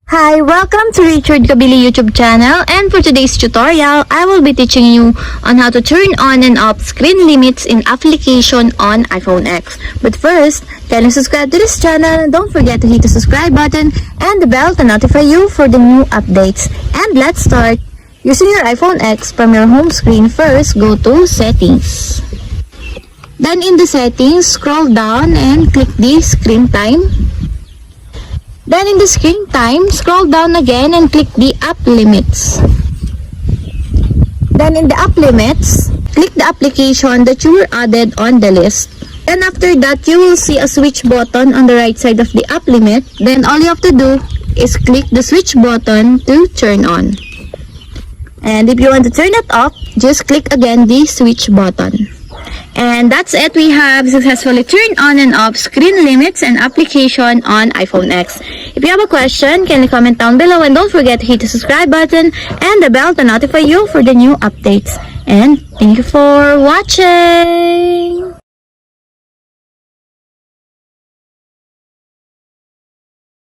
Hi, welcome to Richard Cabile YouTube channel, and for today's tutorial, I will be teaching you on how to turn on and off screen limits in application on iPhone X. But first, kindly subscribe to this channel and don't forget to hit the subscribe button and the bell to notify you for the new updates. And let's start. Using your iPhone X from your home screen, first go to Settings. Then in the settings, scroll down and click the screen time. Then in the screen time, scroll down again and click the app limits. Then in the app limits, click the application that you were added on the list. And after that, you will see a switch button on the right side of the app limit. Then all you have to do is click the switch button to turn on. And if you want to turn it off, just click again the switch button. And that's it. We have successfully turned on and off screen limits and application on iPhone X. If you have a question, can you comment down below, and don't forget to hit the subscribe button and the bell to notify you for the new updates. And thank you for watching!